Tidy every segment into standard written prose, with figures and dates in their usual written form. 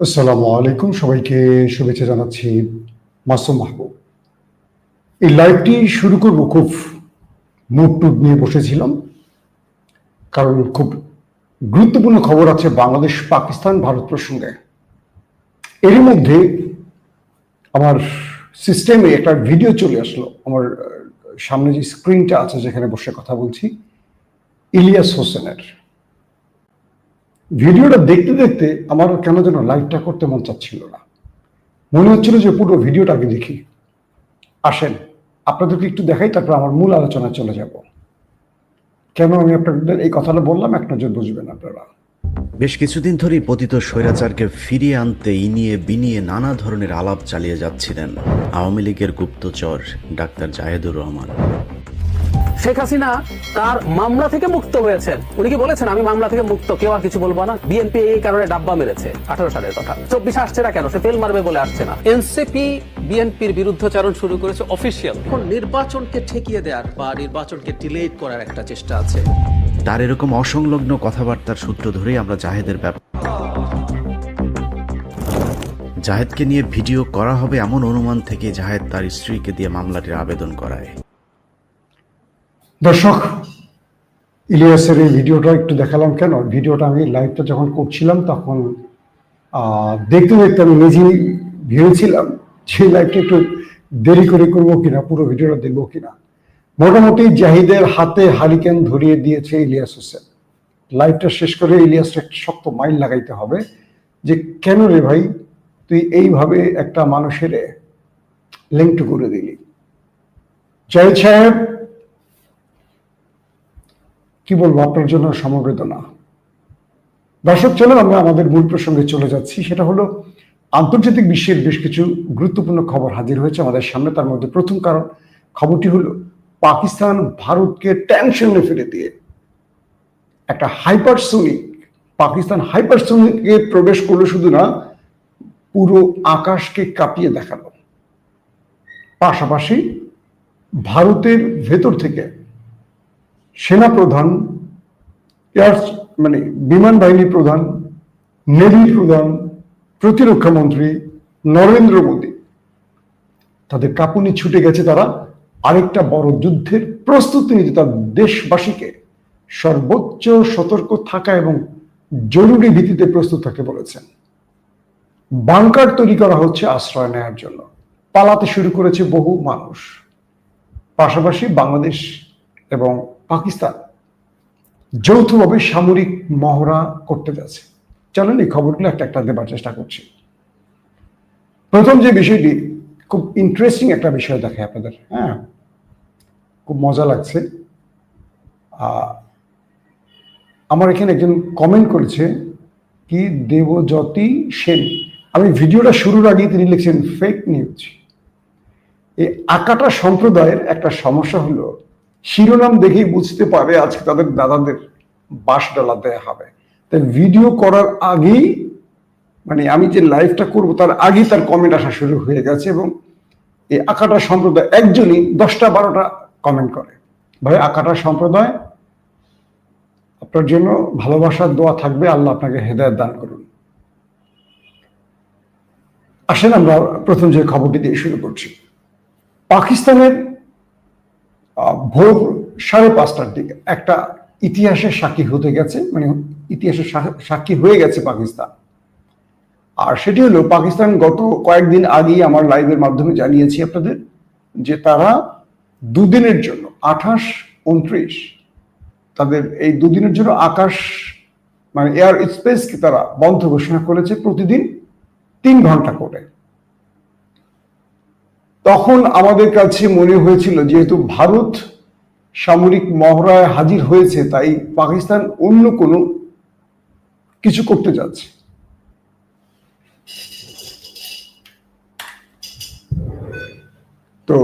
আসসালামু আলাইকুম, সবাইকে শুভেচ্ছা জানাচ্ছি। মাসুম মাহবুব। এই লাইভটি শুরু করব খুব মুড টুড নিয়ে বসেছিলাম, কারণ খুব গুরুত্বপূর্ণ খবর আছে বাংলাদেশ পাকিস্তান ভারত প্রসঙ্গে। এরই মধ্যে আমার সিস্টেমে একটা ভিডিও চলে আসলো, আমার সামনে যে স্ক্রিনটা আছে যেখানে বসে কথা বলছি, ইলিয়াস হোসেনের ভিডিওটা দেখতে দেখতে আমার কেন যেন লাইভটা করতে মন চাচ্ছিল না। মনে হচ্ছিল যে পুরো ভিডিওটা আগে দেখি। আসেন আপনাদেরকে একটু দেখাই, তারপর আমার মূল আলোচনায় চলে যাব। কেন আমি আপনাদের এই কথাটা বললাম এক নজর বুঝবেন আপনারা। বেশ কিছুদিন ধরেই পতিত স্বৈরাচারকে ফিরিয়ে আনতে ইনিয়ে বিনিয়ে নানা ধরনের আলাপ চালিয়ে যাচ্ছিলেন আওয়ামী লীগের গুপ্তচর ডাক্তার জাহেদুর রহমান। শেখ হাসিনা তার মামলা থেকে মুক্ত হয়েছেন। উনি কি বলেছেন আমি মামলা থেকে মুক্ত, কেউ আর কিছু বলবো না? বিএনপি এই কারণে ডাব্বা মেরেছে 18 সালের কথা, 24 আসছে না কেন? সে ফেল মারবে বলে আসছে না। এনসিপি বিএনপির বিরুদ্ধাচারণ শুরু করেছে অফিসিয়াল। এখন নির্বাচনকে ঠেকিয়ে দেওয়ার বা নির্বাচনকে ডিলেট করার একটা চেষ্টা আছে। তার এরকম অসংলগ্ন কথাবার্তার সূত্র ধরেই আমরা জাহেদকে নিয়ে ভিডিও করা হবে এমন অনুমান থেকে জাহেদ তার স্ত্রীকে দিয়ে মামলাটির আবেদন করায়। দর্শক, ইলিয়াসের এই ভিডিওটা একটু দেখালাম কেন, ভিডিওটা আমি লাইভটা যখন করছিলাম তখন দেখতে দেখতে আমি নিজেই ভেবেছিলাম যে লাইভটা একটু দেরি করে করবো কিনা, পুরো ভিডিওটা দেখবো কিনা। মোটামুটি জাহিদের হাতে হারিকেন ধরিয়ে দিয়েছে ইলিয়াস হোসেন। লাইভটা শেষ করে ইলিয়াসটা একটা শক্ত মাইল লাগাইতে হবে যে কেন রে ভাই তুই এইভাবে একটা মানুষের লেংটু করে দিলি। জাহিদ সাহেব, কি বলবো, আপনার জন্য সমবেদনা। দর্শক, চলেন আমরা আমাদের মূল প্রসঙ্গে চলে যাচ্ছি। সেটা হলো আন্তর্জাতিক বিশ্বের বেশ কিছু গুরুত্বপূর্ণ খবর হাজির হয়েছে আমাদের সামনে। তার মধ্যে প্রথম খবরটি হলো পাকিস্তান ভারতকে টেনশনে ফেলে দিয়ে একটা পাকিস্তান হাইপারসোনিকে প্রবেশ করলো, শুধু না পুরো আকাশকে কাঁপিয়ে দেখালো। পাশাপাশি ভারতের ভেতর থেকে সেনাপ্রধান, বিমান বাহিনী প্রধান, নেভি প্রধান, প্রতিরক্ষা মন্ত্রী নরেন্দ্র মোদী, তাদের কাঁপুনি ছুটে গেছে। তারা আরেকটা বড় যুদ্ধের প্রস্তুতি নিতে তার দেশবাসীকে সর্বোচ্চ সতর্ক থাকা এবং জরুরি ভিত্তিতে প্রস্তুত থাকতে বলেছেন। বাংকার তৈরি করা হচ্ছে আশ্রয় নেওয়ার জন্য। পালাতে শুরু করেছে বহু মানুষ। পাশাপাশি বাংলাদেশ এবং পাকিস্তান যৌথভাবে সামরিক মহড়া করতে যাচ্ছে। চলেন এই খবরগুলো একটা একটা দেবার চেষ্টা করছি। প্রথম যে বিষয়টি, খুব ইন্টারেস্টিং একটা বিষয় দেখায় আপনাদের। খুব মজা লাগছে। আমার এখানে একজন কমেন্ট করেছে, কি দেবজ্যোতি সেন। আমি ভিডিওটা শুরুর আগে তিনি লিখছেন ফেক নিউজ। এই আকাটা সম্প্রদায়ের একটা সমস্যা হলো শিরোনাম দেখেই বুঝতে পারে আজকে তাদের দাদাদের বাস ডালা দেয়া হবে। তাই ভিডিও করার আগেই, আমি যে লাইভটা করব তার আগেই তার কমেন্ট আসা শুরু হয়ে গেছে। এবং এই আকাটা সম্প্রদায় একজনই 10টা-12টা কমেন্ট করে। ভাই আকাটা সম্প্রদায়, আপনার জন্য ভালোবাসার দোয়া থাকবে, আল্লাহ আপনাকে হেদায়েত দান করুন। আসেন আমরা প্রথম যে খবরটি দিয়ে শুরু করছি। পাকিস্তানের ভোর 5:30টার দিকে একটা ইতিহাসের সাক্ষী হতে গেছে, ইতিহাসের সাক্ষী হয়ে গেছে পাকিস্তান। আর সেটি হলো পাকিস্তান গত কয়েকদিন আগেই আমার লাইভের মাধ্যমে জানিয়েছি আপনাদের যে তারা দুদিনের জন্য 28-29 তাদের এই দুদিনের জন্য আকাশ এয়ার স্পেসকে তারা বন্ধ ঘোষণা করেছে, প্রতিদিন 3 ঘন্টা করে। তখন আমাদের কাছে মনে হয়েছিল যেহেতু ভারত সামরিক মহড়ায় হাজির হয়েছে, তাই পাকিস্তান অন্য কোনো কিছু করতে যাচ্ছে। তো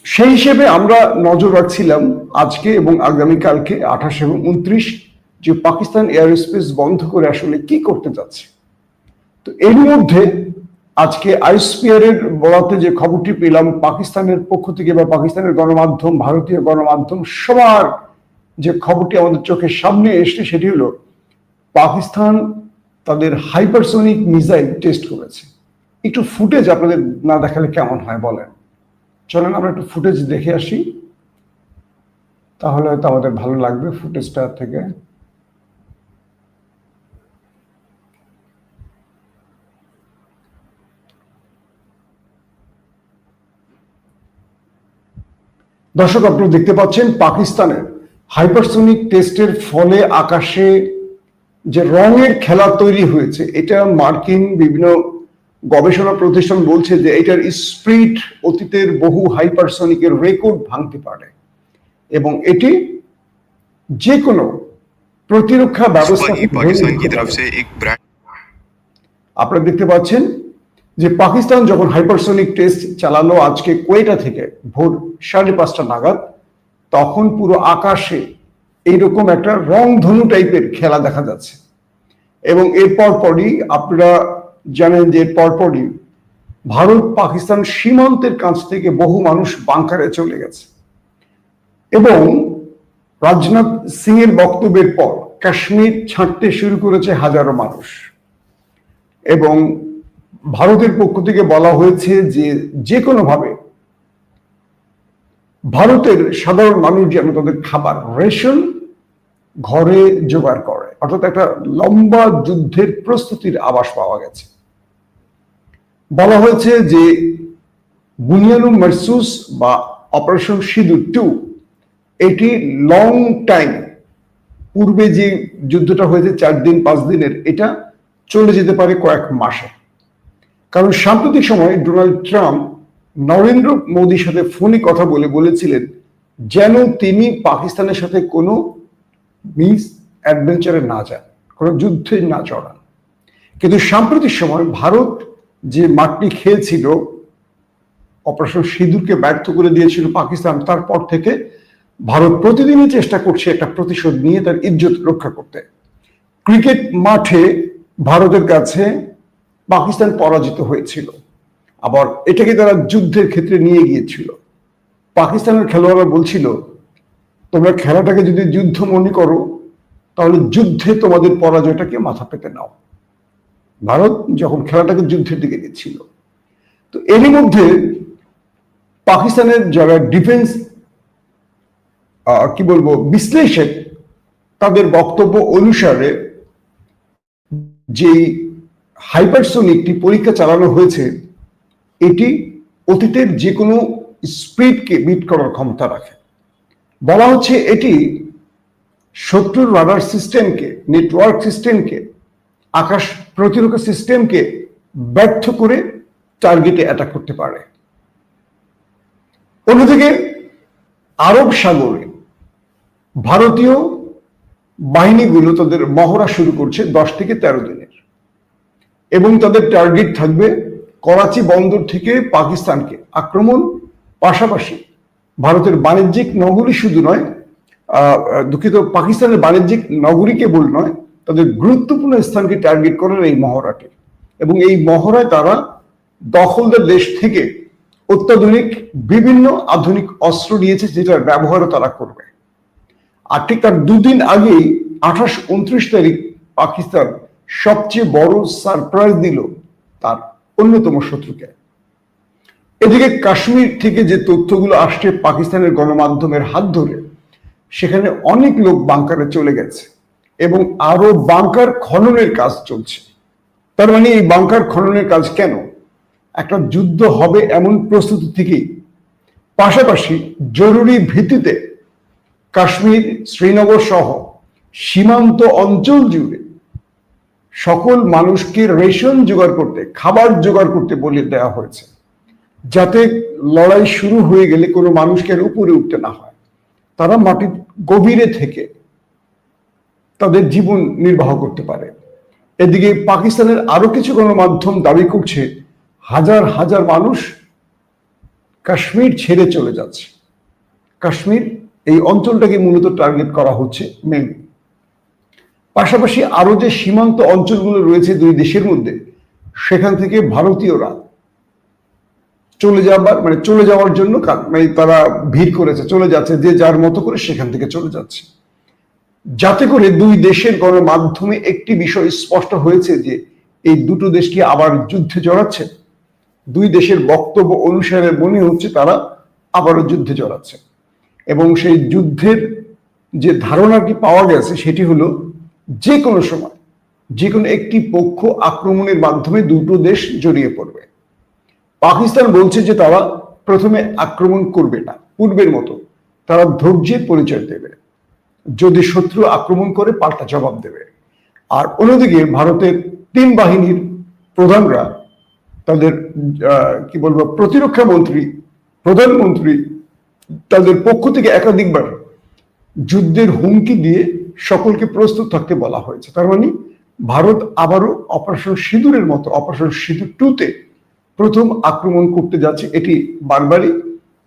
সেই হিসেবে আমরা নজর রাখছিলাম আজকে এবং আগামীকালকে 28 এবং 29 যে পাকিস্তান এয়ার স্পেস বন্ধ করে আসলে কি করতে যাচ্ছে। তো এর মধ্যে আজকে আইএসপিআরের বরাতে যে খবরটি পেলাম পাকিস্তানের পক্ষ থেকে বা পাকিস্তানের গণমাধ্যম, ভারতীয় গণমাধ্যম, সবার যে খবরটি আমাদের চোখের সামনে এসছে সেটি হলো পাকিস্তান তাদের হাইপারসোনিক মিসাইল টেস্ট করেছে। একটু ফুটেজ আপনাদের না দেখালে কেমন হয় বলেন? চলেন আমরা একটু ফুটেজ দেখে আসি, তাহলে হয়তো আমাদের ভালো লাগবে ফুটেজটা থেকে। দর্শক, আপনারা দেখতে পাচ্ছেন পাকিস্তানের হাইপারসোনিক টেস্টের ফলে আকাশে যে রঙের খেলা তৈরি হয়েছে, এটা মার্কিন বিভিন্ন গবেষণা প্রতিষ্ঠান বলছে যে এটার স্পিড অতীতের বহু হাইপারসোনিকের রেকর্ড ভাঙতে পারে এবং এটি যে কোনো প্রতিরক্ষা ব্যবস্থা। আপনারা দেখতে পাচ্ছেন যে পাকিস্তান যখন হাইপারসোনিক টেস্ট চালালো আজকে কোয়েটা থেকে ভোর 5:30 নাগাদ, তখন পুরো আকাশে এইরকম একটা রংধনু টাইপের খেলা দেখা যাচ্ছে। এবং এর পরপরই আপনারা জানেন যে পরপরই ভারত পাকিস্তান সীমান্তের কাছ থেকে বহু মানুষ বাংকারে চলে গেছে। এবং রাজনাথ সিং এর বক্তব্যের পর কাশ্মীর ছাড়তে শুরু করেছে হাজারো মানুষ। এবং ভারতের পক্ষ থেকে বলা হয়েছে যে যে কোনোভাবে ভারতের সাধারণ মানুষ যেন তাদের খাবার রেশন ঘরে জোগাড় করে, অর্থাৎ একটা লম্বা যুদ্ধের প্রস্তুতির আভাস পাওয়া গেছে। বলা হয়েছে যে বুনিয়ানুম মারসুস বা অপারেশন সিঁদুর 2, এটি লং টাইম, পূর্বে যে যুদ্ধটা হয়েছে 4 দিন 5 দিনের, এটা চলে যেতে পারে কয়েক মাসে। কারণ সাম্প্রতিক সময়ে ডোনাল্ড ট্রাম্প নরেন্দ্র মোদীর সাথে ফোনে কথা বলেছিলেন যেন তিনি পাকিস্তানের সাথে কোনো মিস অ্যাডভেঞ্চারে না যান, কোনো যুদ্ধে না জড়ান। কিন্তু সাম্প্রতিক সময় ভারত যে মাঠটি খেলছিল, অপারেশন সিঁদুরকে ব্যর্থ করে দিয়েছিল পাকিস্তান, তারপর থেকে ভারত প্রতিদিনই চেষ্টা করছে একটা প্রতিশোধ নিয়ে তার ইজ্জত রক্ষা করতে। ক্রিকেট মাঠে ভারতের কাছে পাকিস্তান পরাজিত হয়েছিল, আবার এটাকে তারা যুদ্ধের ক্ষেত্রে নিয়ে গিয়েছিল। পাকিস্তানের খেলোয়াড়রা বলছিল, তোমরা খেলাটাকে যদি যুদ্ধ মনে করো তাহলে যুদ্ধে তোমাদের পরাজয়টাকে মাথা পেতে নাও। ভারত যখন খেলাটাকে যুদ্ধের দিকে নিচ্ছিল, তো এরই মধ্যে পাকিস্তানের যারা ডিফেন্স বিশ্লেষক, তাদের বক্তব্য অনুসারে যে হাইপারসোনিকটি পরীক্ষা চালানো হয়েছে, এটি অতীতের যে কোনো স্পিডকে বিট করার ক্ষমতা রাখে। বলা হচ্ছে এটি শত্রুর রাডার সিস্টেমকে, নেটওয়ার্ক সিস্টেমকে, আকাশ প্রতিরক্ষা সিস্টেমকে ব্যর্থ করে টার্গেটে অ্যাটাক করতে পারে। অন্যদিকে আরব সাগরে ভারতীয় বাহিনীগুলো তাদের মহড়া শুরু করছে 10 থেকে 13 দিনের, এবং তাদের টার্গেট থাকবে করাচি বন্দর থেকে পাকিস্তানকে আক্রমণ, পাশাপাশি ভারতের বাণিজ্যিক নগরী শুধু নয়, দুঃখিত, পাকিস্তানের বাণিজ্যিক নগরী কেবল নয়, তাদের গুরুত্বপূর্ণ স্থানকে টার্গেট করেন এই মহড়াটি। এবং এই মহড়ায় তারা দখলদার দেশ থেকে অত্যাধুনিক বিভিন্ন আধুনিক অস্ত্র নিয়েছে, যেটার ব্যবহারও তারা করবে। আর ঠিক তার 2 দিন আগেই 28-29 তারিখ পাকিস্তান সবচেয়ে বড় সারপ্রাইজ দিল তার অন্যতম শত্রুকে। এদিকে কাশ্মীর থেকে যে তথ্যগুলো আসছে পাকিস্তানের গণমাধ্যমের হাত ধরে, সেখানে অনেক লোক বাংকারে চলে গেছে এবং আরো বাংকার খননের কাজ চলছে। তার মানে এই বাংকার খননের কাজ কেন? একটা যুদ্ধ হবে এমন প্রস্তুতি থেকেই। পাশাপাশি জরুরি ভিত্তিতে কাশ্মীর, শ্রীনগর সহ সীমান্ত অঞ্চল জুড়ে সকল মানুষকে রেশন জোগাড় করতে, খাবার জোগাড় করতে বলে দেওয়া হয়েছে, যাতে লড়াই শুরু হয়ে গেলে কোনো মানুষকে আর উপরে উঠতে না হয়, তারা মাটির গভীরে থেকে তাদের জীবন নির্বাহ করতে পারে। এদিকে পাকিস্তানের আরো কিছু গণমাধ্যম দাবি করছে হাজার হাজার মানুষ কাশ্মীর ছেড়ে চলে যাচ্ছে। কাশ্মীর এই অঞ্চলটাকে মূলত টার্গেট করা হচ্ছে মেইন। পাশাপাশি আরো যে সীমান্ত অঞ্চলগুলো রয়েছে দুই দেশের মধ্যে, সেখান থেকে ভারতীয়রা চলে যাওয়ার জন্য তারা ভিড় করেছে, চলে যাচ্ছে, যে যার মতো করে সেখান থেকে চলে যাচ্ছে। যাতে করে দুই দেশের গণমাধ্যমে একটি বিষয় স্পষ্ট হয়েছে যে এই দুটো দেশকে আবার যুদ্ধে জড়াচ্ছে। দুই দেশের বক্তব্য অনুসারে মনে হচ্ছে তারা আবারও যুদ্ধে জড়াচ্ছে, এবং সেই যুদ্ধের যে ধারণাটি পাওয়া গেছে সেটি হলো যে কোনো সময় যে কোনো একটি পক্ষ আক্রমণের মাধ্যমে দুটো দেশ জড়িয়ে পড়বে। পাকিস্তান বলছে যে তারা প্রথমে আক্রমণ করবে না, পূর্বের মতো তারা ধৈর্যের পরিচয় দেবে, যদি শত্রু আক্রমণ করে পাল্টা জবাব দেবে। আর অন্যদিকে ভারতের 3 বাহিনীর প্রধানরা তাদের কি বলবো প্রতিরক্ষা মন্ত্রী, প্রধানমন্ত্রী তাদের পক্ষ থেকে একাধিকবার যুদ্ধের হুমকি দিয়ে সকলকে প্রস্তুত থাকতে বলা হয়েছে। তার মানে ভারত আবারও অপারেশন সিঁদুরের মতো অপারেশন সিঁদুর 2-তে প্রথম আক্রমণ করতে যাচ্ছে। এটি বারবারই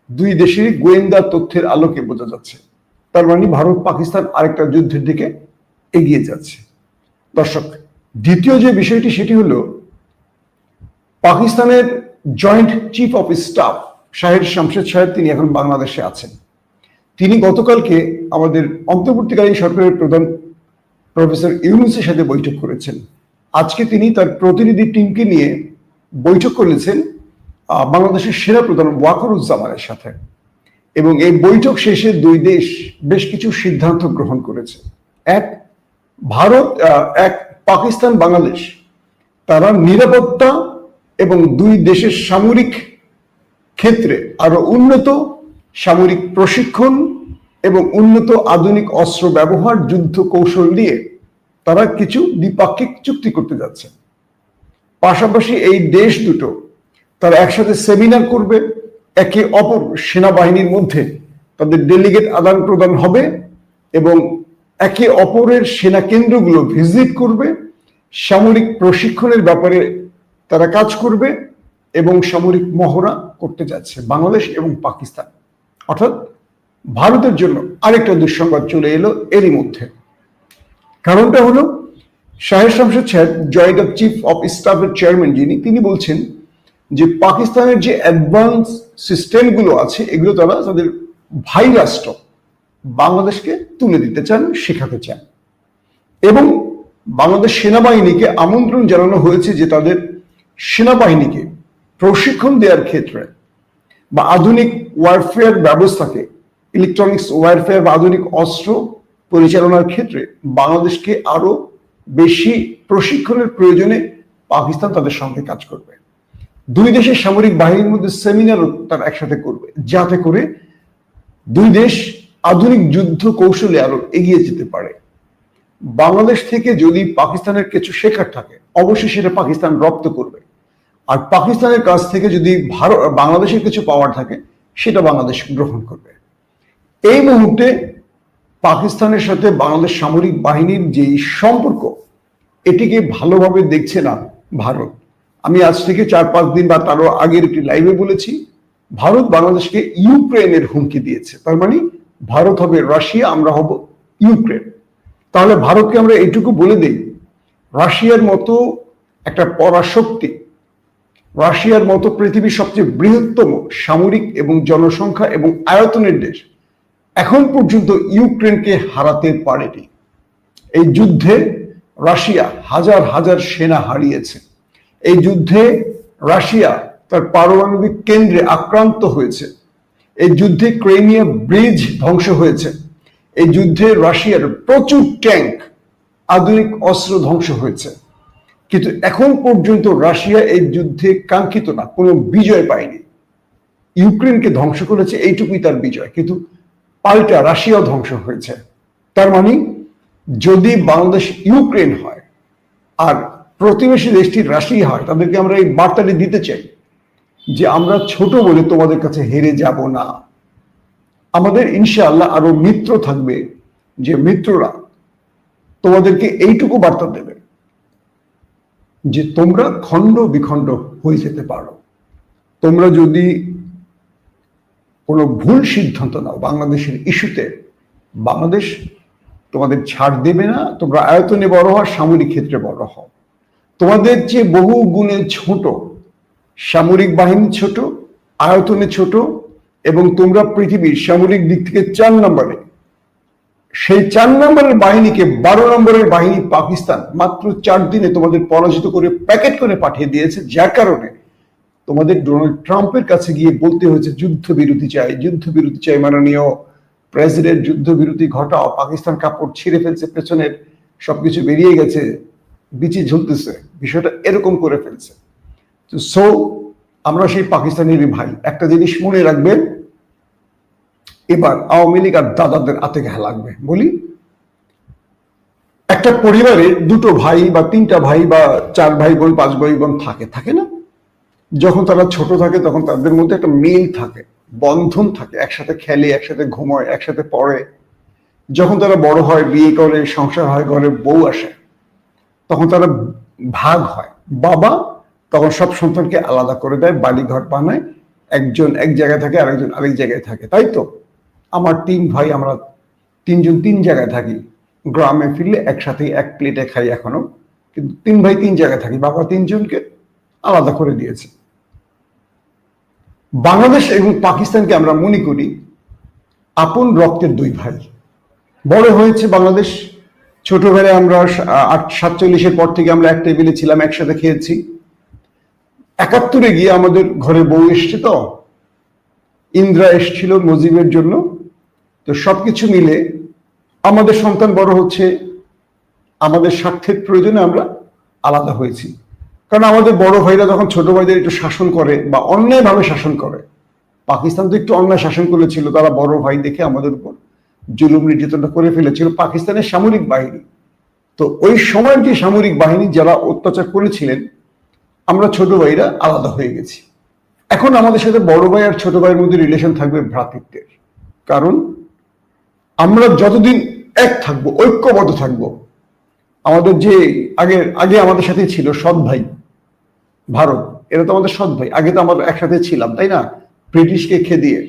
দুই দেশের গোয়েন্দা তথ্যের আলোকে বোঝা যাচ্ছে। তার মানে ভারত পাকিস্তান আরেকটা যুদ্ধের দিকে এগিয়ে যাচ্ছে। দর্শক, দ্বিতীয় যে বিষয়টি সেটি হলো পাকিস্তানের জয়েন্ট চিফ অফ স্টাফ শাহের শামশেদ সাহেব, তিনি এখন বাংলাদেশে আছেন। তিনি গতকালকে আমাদের অন্তর্বর্তীকালীন সরকারের প্রধান প্রফেসর ইউনূসের সাথে বৈঠক করেছেন। আজকে তিনি তার প্রতিনিধি টিমকে নিয়ে বৈঠক করেছেন বাংলাদেশের সেনা প্রধান ওয়াকারুজ্জামানের সাথে, এবং এই বৈঠক শেষে দুই দেশ বেশ কিছু সিদ্ধান্ত গ্রহণ করেছে। এক পাকিস্তান বাংলাদেশ তারা নিরাপত্তা এবং দুই দেশের সামরিক ক্ষেত্রে আরো উন্নত সামরিক প্রশিক্ষণ এবং উন্নত আধুনিক অস্ত্র ব্যবহার, যুদ্ধ কৌশল নিয়ে তারা কিছু দ্বিপাক্ষিক চুক্তি করতে যাচ্ছে। পাশাপাশি এই দেশ দুটো তারা একসাথে সেমিনার করবে, একে অপর সেনাবাহিনীর মধ্যে তাদের ডেলিগেট আদান প্রদান হবে এবং একে অপরের সেনা কেন্দ্রগুলো ভিজিট করবে, সামরিক প্রশিক্ষণের ব্যাপারে তারা কাজ করবে এবং সামরিক মহড়া করতে যাচ্ছে বাংলাদেশ এবং পাকিস্তান। অর্থাৎ ভারতের জন্য আরেকটা দুঃসংবাদ চলে এলো এরই মধ্যে। কারণটা হলো শাহের শামশেদ সাহেব, জয়েন্ট চিফ অফ স্টাফের চেয়ারম্যান যিনি, তিনি বলছেন যে পাকিস্তানের যে অ্যাডভান্স সিস্টেমগুলো আছে এগুলো তারা তাদের ভাই রাষ্ট্র বাংলাদেশকে তুলে দিতে চান, শেখাতে চান। এবং বাংলাদেশ সেনাবাহিনীকে আমন্ত্রণ জানানো হয়েছে যে তাদের সেনাবাহিনীকে প্রশিক্ষণ দেওয়ার ক্ষেত্রে বা আধুনিক ওয়ারফেয়ার ব্যবস্থাকে, ইলেকট্রনিক্স ওয়ারফেয়ার বা আধুনিক অস্ত্র পরিচালনার ক্ষেত্রে বাংলাদেশকে আরো বেশি প্রশিক্ষণের প্রয়োজনে পাকিস্তান তাদের সঙ্গে কাজ করবে। দুই দেশের সামরিক বাহিনীর মধ্যে সেমিনারও তারা একসাথে করবে, যাতে করে দুই দেশ আধুনিক যুদ্ধ কৌশলে আরো এগিয়ে যেতে পারে। বাংলাদেশ থেকে যদি পাকিস্তানের কিছু শেখার থাকে অবশ্যই সেটা পাকিস্তান রপ্ত করবে, আর পাকিস্তানের কাছ থেকে যদি বাংলাদেশের কিছু পাওয়ার থাকে সেটা বাংলাদেশ গ্রহণ করবে। এই মুহূর্তে পাকিস্তানের সাথে বাংলাদেশ সামরিক বাহিনীর যে সম্পর্ক, এটিকে ভালোভাবে দেখছে না ভারত। আমি আজ থেকে 4-5 দিন বা তারও আগের একটি লাইভে বলেছি, ভারত বাংলাদেশকে ইউক্রেনের হুমকি দিয়েছে। তার মানে ভারত হবে রাশিয়া, আমরা হব ইউক্রেন। তাহলে ভারতকে আমরা এইটুকু বলে দেই, রাশিয়ার মতো একটা পরাশক্তি, রাশিয়ার মতো পৃথিবীর সবচেয়ে বৃহত্তম সামরিক এবং জনসংখ্যা এবং আয়তনের দেশ এখন পর্যন্ত ইউক্রেনকে হারাতে পারেনি। এই যুদ্ধে রাশিয়া হাজার হাজার সেনা হারিয়েছে। এই যুদ্ধে রাশিয়া তার পারমাণবিক কেন্দ্রে আক্রান্ত হয়েছে। এই যুদ্ধে ক্রিমিয়া ব্রিজ ধ্বংস হয়েছে। এই যুদ্ধে রাশিয়ার প্রচুর ট্যাঙ্ক, আধুনিক অস্ত্র ধ্বংস হয়েছে। কিন্তু এখন পর্যন্ত রাশিয়া এই যুদ্ধে কাঙ্ক্ষিত না, কোনো বিজয় পায়নি। ইউক্রেনকে ধ্বংস করেছে, এইটুকুই তার বিজয়, কিন্তু পাল্টা রাশিয়াও ধ্বংস হয়েছে। তার মানে যদি বাংলাদেশ ইউক্রেন হয় আর প্রতিবেশী দেশটি রাশিয়া হয়, তাদেরকে আমরা এই বার্তাটি দিতে চাই যে আমরা ছোট বলে তোমাদের কাছে হেরে যাব না। আমাদের ইনশাআল্লাহ আরো মিত্র থাকবে, যে মিত্ররা তোমাদেরকে এইটুকু বার্তা দেবে যে তোমরা খণ্ড বিখণ্ড হয়ে যেতে পারো। তোমরা যদি কোনো ভুল সিদ্ধান্ত নাও বাংলাদেশের ইস্যুতে, বাংলাদেশ তোমাদের ছাড় দেবে না। তোমরা আয়তনে বড় হও, সামরিক ক্ষেত্রে বড় হও। তোমাদের যে বহু গুণে ছোট, সামরিক বাহিনী ছোট, আয়তনে ছোট, এবং তোমরা পৃথিবীর সামরিক দিক থেকে 4 নম্বরে, সেই 4 নম্বরের বাহিনীকে 12 নম্বরের বাহিনী পাকিস্তান মাত্র 4 দিনে তোমাদের পরাজিত করে প্যাকেট করে পাঠিয়ে দিয়েছে, যার কারণে তোমাদের ডোনাল্ড ট্রাম্পের কাছে গিয়ে বলতে হয়েছে যুদ্ধবিরতি চাই মাননীয় প্রেসিডেন্ট, যুদ্ধবিরতি ঘটাও। পাকিস্তান কাপড় ছিঁড়ে ফেলছে, পেছনের সবকিছু বেরিয়ে গেছে, বিচি ঝুলতেছে, বিষয়টা এরকম করে ফেলছে। সো আমরা সেই পাকিস্তানেরই ভাই। একটা জিনিস মনে রাখবেন, এবার আওয়ামী লীগ আর দাদাদের হাতে ঘা লাগবে। বলি, একটা পরিবারে 2টো ভাই বা 3টা ভাই বা 4 ভাই বোন 5 ভাই বোন থাকে না? যখন তারা ছোট থাকে তখন তাদের মধ্যে একটা মিল থাকে, বন্ধন থাকে, একসাথে খেলে, একসাথে ঘুমায়, একসাথে পড়ে। যখন তারা বড় হয়, বিয়ে করে, সংসার হয়, ঘরে বউ আসে, তখন তারা ভাগ হয়। বাবা তখন সব সন্তানকে আলাদা করে দেয়, বাড়িঘর বানায়, একজন এক জায়গায় থাকে, আরেকজন আরেক জায়গায় থাকে। তাই তো আমার 3 ভাই, আমরা 3 জন 3 জায়গায় থাকি। গ্রামে ফিরলে একসাথে এক প্লেটে খাই এখনো, কিন্তু 3 ভাই 3 জায়গায় থাকি। বাবা 3 জনকে আলাদা করে দিয়েছে। বাংলাদেশ এবং পাকিস্তানকে আমরা মনে করি আপন রক্তের 2 ভাই। বড় হয়েছে বাংলাদেশ, ছোটবেলায় আমরা 47-এর পর থেকে আমরা এক টেবিলে ছিলাম, একসাথে খেয়েছি। 71-এ গিয়ে আমাদের ঘরে বউ এসছে, তো ইন্দ্রা এসছিল মুজিবের জন্য। তো সবকিছু মিলে আমাদের সন্তান বড় হচ্ছে, আমাদের স্বার্থের প্রয়োজনে আমরা আলাদা হয়েছি। কারণ আমাদের বড় ভাইরা যখন ছোট ভাইদের একটু শাসন করে বা অন্যায়ভাবে শাসন করে, পাকিস্তান তো একটু অন্যায় শাসন করেছিল, তারা বড় ভাই দেখে আমাদের উপর জুলুম নির্যাতনটা করে ফেলেছিল পাকিস্তানের সামরিক বাহিনী। তো ওই সময় যে সামরিক বাহিনী যারা অত্যাচার করেছিলেন, আমরা ছোট ভাইরা আলাদা হয়ে গেছি। এখন আমাদের সাথে বড় ভাই আর ছোট ভাইয়ের মধ্যে রিলেশন থাকবে ভ্রাতৃত্বের, কারণ আমরা যতদিন এক থাকবো, ঐক্যবদ্ধ থাকবো। আমাদের যে আগে আমাদের সাথে ছিল সৎ ভাই ভারত, এরা তো আমাদের সৎ ভাই, আগে তো আমরা একসাথে ছিলাম, তাই না? ব্রিটিশকে খেদিয়ে।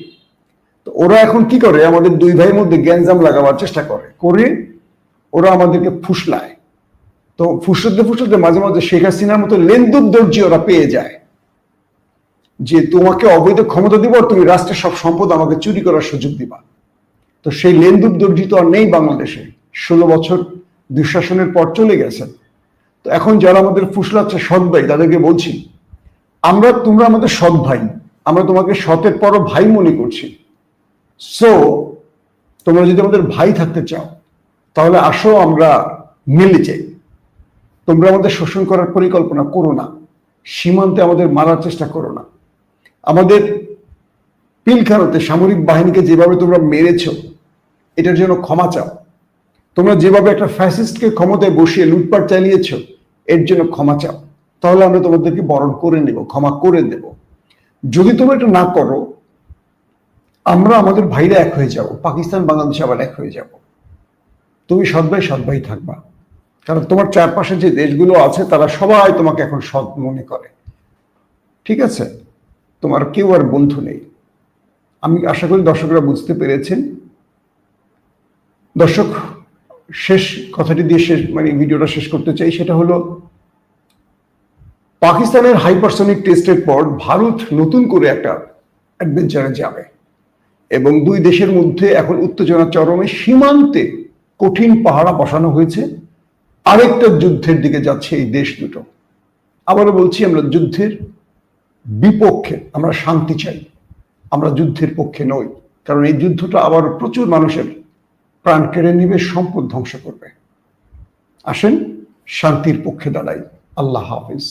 তো ওরা এখন কি করে, আমাদের 2 ভাইয়ের মধ্যে গ্যাঞ্জাম লাগাবার চেষ্টা করে ওরা আমাদেরকে ফুসলায়। তো ফুসলাতে মাঝে মাঝে শেখ হাসিনার মতো লেন্দুর দর্জি ওরা পেয়ে যায় যে তোমাকে অবৈধ ক্ষমতা দিব আর তুমি রাষ্ট্রের সব সম্পদ আমাকে চুরি করার সুযোগ দিবা। তো সেই লেন্দুর দর্জি তো আর নেই বাংলাদেশে, 16 বছর দুঃশাসনের পর চলে গেছেন। তো এখন যারা আমাদের ফুসলাচ্ছে সৎ ভাই, তাদেরকে বলছি তোমরা আমাদের সৎ ভাই, আমরা তোমাকে সতের পরও ভাই মনে করছি। সো তোমরা যদি আমাদের ভাই থাকতে চাও, তাহলে আসো আমরা মিলে যাই। তোমরা আমাদের শোষণ করার পরিকল্পনা করো না, সীমান্তে আমাদের মারার চেষ্টা করো না। আমাদের পিলখানাতে সামরিক বাহিনীকে যেভাবে তোমরা মেরেছ, এটার জন্য ক্ষমা চাও। তোমরা যেভাবে একটা ফ্যাসিস্টকে ক্ষমতায় বসিয়ে লুটপাট চালিয়েছ, এর জন্য ক্ষমা চাও। তাহলে আমরা তোমাদেরকে বরণ করে নেব, ক্ষমা করে দেব। যদি তোমরা এটা না করো, আমরা আমাদের ভাইরা এক হয়ে যাব, পাকিস্তান বাংলাদেশ আবার এক হয়ে যাব। তুমি সৎ ভাই থাকবা, কারণ তোমার চারপাশে যে দেশগুলো আছে তারা সবাই তোমাকে এখন সৎ মনে করে। ঠিক আছে? তোমার কেউ আর বন্ধু নেই। আমি আশা করি দর্শকরা বুঝতে পেরেছেন। দর্শক, শেষ কথাটি দিয়ে ভিডিওটা শেষ করতে চাই। সেটা হলো, পাকিস্তানের হাইপারসনিক টেস্টের পর ভারত নতুন করে একটা অ্যাডভেঞ্চারে যাবে এবং 2 দেশের মধ্যে এখন উত্তেজনা চরমে। সীমান্তে কঠিন পাহারা বসানো হয়েছে, আরেকটা যুদ্ধের দিকে যাচ্ছে এই দেশ দুটো। আবারও বলছি, আমরা যুদ্ধের বিপক্ষে, আমরা শান্তি চাই, আমরা যুদ্ধের পক্ষে নই। কারণ এই যুদ্ধটা আবার প্রচুর মানুষের প্রাণ কেড়ে নিবে, সম্পদ ধ্বংস করবে। আসেন শান্তির পক্ষে দাঁড়াই। আল্লাহ হাফিজ।